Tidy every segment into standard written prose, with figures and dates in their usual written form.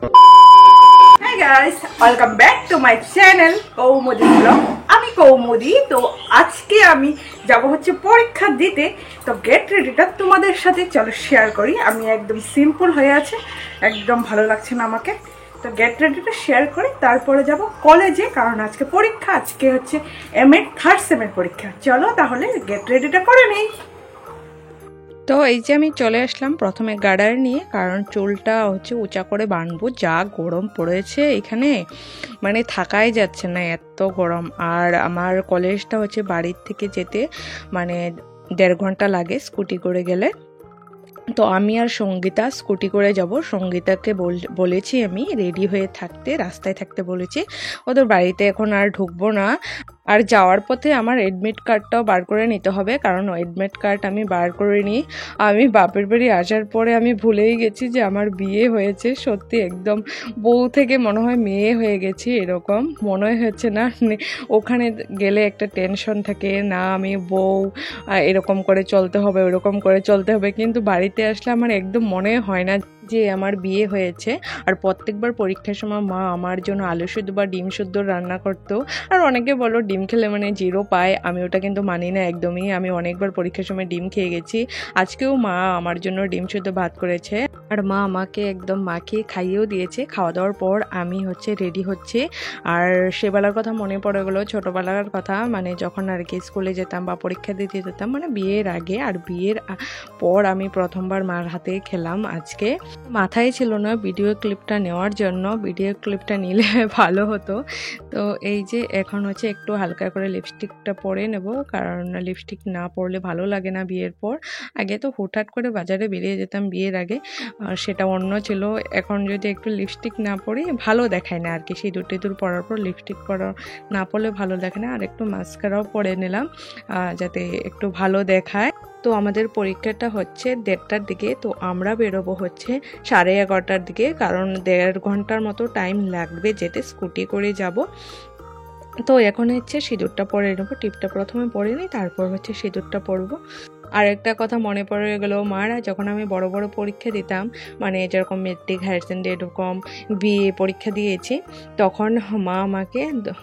Hi guys, welcome back to my channel Kaumudi blog. আমি কৌমুদি। তো আজকে আমি যাব হচ্ছে পরীক্ষা দিতে। তো গেট রেডিটা তোমাদের সাথে চলো শেয়ার করি। আমি একদম সিম্পল হয়ে আছে, একদম ভালো লাগছে না আমাকে। তো গেট রেডিটা শেয়ার করি, তারপরে যাব কলেজে, কারণ আজকে পরীক্ষা। আজকে হচ্ছে এমএ থার্ড সেমের পরীক্ষা। চলো তাহলে গেট রেডিটা করে নেই। তো এই যে আমি চলে আসলাম প্রথমে গার্ডার নিয়ে, কারণ চুলটা হচ্ছে উঁচা করে বাঁধবো। যা গরম পড়েছে এখানে, মানে থাকাই যাচ্ছে না, এত গরম। আর আমার কলেজটা হচ্ছে বাড়ির থেকে যেতে মানে 1.5 ঘন্টা লাগে স্কুটি করে গেলে। তো আমি আর সঙ্গীতা স্কুটি করে যাব। সঙ্গীতাকে বলেছি আমি রেডি হয়ে থাকতে, রাস্তায় থাকতে বলেছি। ওদের বাড়িতে এখন আর ঢুকবো না। আর যাওয়ার পথে আমার এডমিট কার্ডটাও বার করে নিতে হবে, কারণ এডমিট কার্ড আমি বার করে নিই। আমি বাপের বাড়ি আসার পরে আমি ভুলেই গেছি যে আমার বিয়ে হয়েছে। সত্যি একদম বউ থেকে মনে হয় মেয়ে হয়ে গেছি, এরকম মনে হচ্ছে না। ওখানে গেলে একটা টেনশন থাকে না, আমি বউ, এরকম করে চলতে হবে, ওরকম করে চলতে হবে। কিন্তু বাড়িতে আসলে আমার একদম মনে হয় না যে আমার বিয়ে হয়েছে। আর প্রত্যেকবার পরীক্ষার সময় মা আমার জন্য আলু সিদ্ধ বা ডিম সিদ্ধ রান্না করতো। আর অনেকে বলো ডিম খেলে মানে 0 পায়, আমি ওটা কিন্তু মানি না একদমই। আমি অনেকবার পরীক্ষার সময় ডিম খেয়ে গেছি। আজকেও মা আমার জন্য ডিম সিদ্ধ ভাত করেছে, আর মা আমাকে একদম মাখিয়ে খাইয়েও দিয়েছে। খাওয়া দাওয়ার পর আমি হচ্ছে রেডি হচ্ছে। আর সেবেলার কথা মনে পড়ে গেলো, ছোটোবেলার কথা, মানে যখন আর কি স্কুলে যেতাম বা পরীক্ষা দিতে যেতাম, মানে বিয়ের আগে। আর বিয়ের পর আমি প্রথমবার মার হাতে খেলাম। আজকে মাথায় ছিল না ভিডিও ক্লিপটা নেওয়ার জন্য, ভিডিও ক্লিপটা নিলে ভালো হতো। তো এই যে এখন হচ্ছে একটু হালকা করে লিপস্টিকটা পরে নেব, কারণ লিপস্টিক না পরলে ভালো লাগে না বিয়ের পর। আগে তো হুটহাট করে বাজারে বেরিয়ে যেতাম বিয়ের আগে, সেটা অন্য ছিল। এখন যদি একটু লিপস্টিক না পরি ভালো দেখায় না আর কি। সিঁদুর টিঁদুর পরার পর লিপস্টিক পরা না পরলে ভালো দেখে না। আর একটু মাস্কারাও পরে নিলাম যাতে একটু ভালো দেখায়। তো আমাদের পরীক্ষাটা হচ্ছে 1:30টার দিকে। তো আমরা বেরোবো হচ্ছে 11:30টার দিকে, কারণ 1.5 ঘন্টার মতো টাইম লাগবে যেতে, স্কুটি করে যাব। তো এখন হচ্ছে সিঁদুরটা পরে নেবো। টিপটা প্রথমে পরে নিই, তারপর হচ্ছে সিঁদুরটা পরবো। আর একটা কথা মনে পড়ে গেলো, মারা যখন আমি বড় বড় পরীক্ষা দিতাম, মানে যেরকম মেট্রিক, হায়ার সেকেন্ডারি, এরকম বিএ পরীক্ষা দিয়েছি, তখন মা আমাকে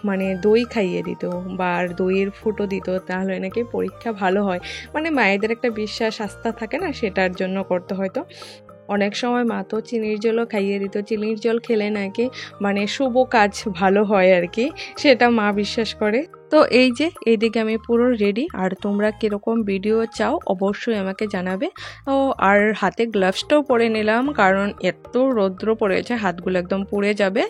মানে দই খাইয়ে দিত বা দইয়ের ফুটো দিত, তাহলে নাকি পরীক্ষা ভালো হয়। মানে মায়েদের একটা বিশ্বাস, আস্থা থাকে না, সেটার জন্য করতে হয়তো। অনেক সময় মা তো চিনির জলও খাইয়ে দিত। চিনির জল খেলে নাকি মানে শুভ কাজ ভালো হয় আর কি, সেটা মা বিশ্বাস করে। তো এই যে এইদিকে আমি পুরো রেডি। আর তোমরা কীরকম ভিডিও চাও অবশ্যই আমাকে জানাবে। ও আর হাতে গ্লাভসটাও পরে নিলাম, কারণ এত রৌদ্র পড়েছে, হাতগুলো একদম পুড়ে যাবে।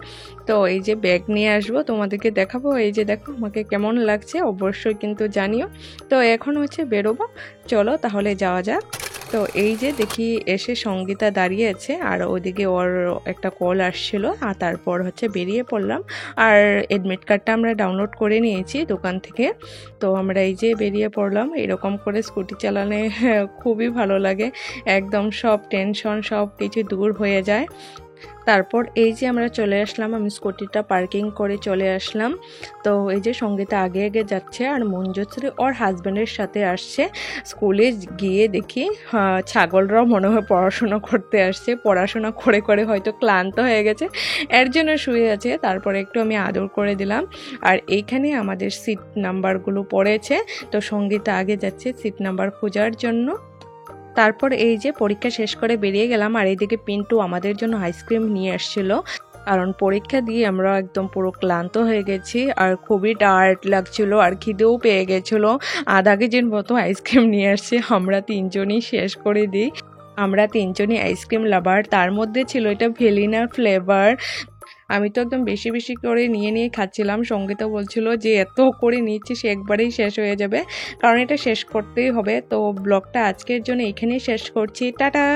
তো এই যে ব্যাগ নিয়ে আসবো, তোমাদেরকে দেখাবো। এই যে দেখো আমাকে কেমন লাগছে অবশ্যই কিন্তু জানিও। তো এখন হচ্ছে বেরোবো, চলো তাহলে যাওয়া যাক। তো এই যে দেখি এসে সঙ্গীতা দাঁড়িয়ে আছে, আর ওদিকে ওর একটা কল আসছিল। আর তারপর হচ্ছে বেরিয়ে পড়লাম। আর এডমিট কার্ডটা আমরা ডাউনলোড করে নিয়েছি দোকান থেকে। তো আমরা এই যে বেরিয়ে পড়লাম। এরকম করে স্কুটি চালানো খুবই ভালো লাগে, একদম সব টেনশন সব কিছু দূর হয়ে যায়। তারপর এই যে আমরা চলে আসলাম, আমি স্কুটিটা পার্কিং করে চলে আসলাম। তো এই যে সঙ্গীতা আগে আগে যাচ্ছে, আর মঞ্জুশ্রী ওর হাজব্যান্ডের সাথে আসছে। স্কুলে গিয়ে দেখি ছাগলরাও মনে হয় পড়াশোনা করতে আসছে, পড়াশোনা করে করে হয়তো ক্লান্ত হয়ে গেছে, এর জন্য শুয়ে আছে। তারপরে একটু আমি আদর করে দিলাম। আর এইখানে আমাদের সিট নাম্বারগুলো পড়েছে। তো সঙ্গীতা আগে যাচ্ছে সিট নাম্বার খোঁজার জন্য। তারপর এই যে পরীক্ষা শেষ করে বেরিয়ে গেলাম। আর এইদিকে পিন্টু আমাদের জন্য আইসক্রিম নিয়ে আসছিল, কারণ পরীক্ষা দিয়ে আমরা একদম পুরো ক্লান্ত হয়ে গেছি, আর খুবই টায়ার্ড লাগছিল, আর খিদেও পেয়ে গেছিলো। আধা কেজির মতো আইসক্রিম নিয়ে আসছে, আমরা 3জনই শেষ করে দিই। আমরা 3জনই আইসক্রিম লাভার। তার মধ্যে ছিল এটা ভ্যানিলা ফ্লেভার। আমি তো একদম বেশি বেশি করে নিয়ে নিয়ে খাচ্ছিলাম। সঙ্গীতা বলছিল যে এত করে নিচ্ছি সে একবারেই শেষ হয়ে যাবে, কারণ এটা শেষ করতেই হবে। তো ব্লগটা আজকের জন্য এখানেই শেষ করছি, টাটা।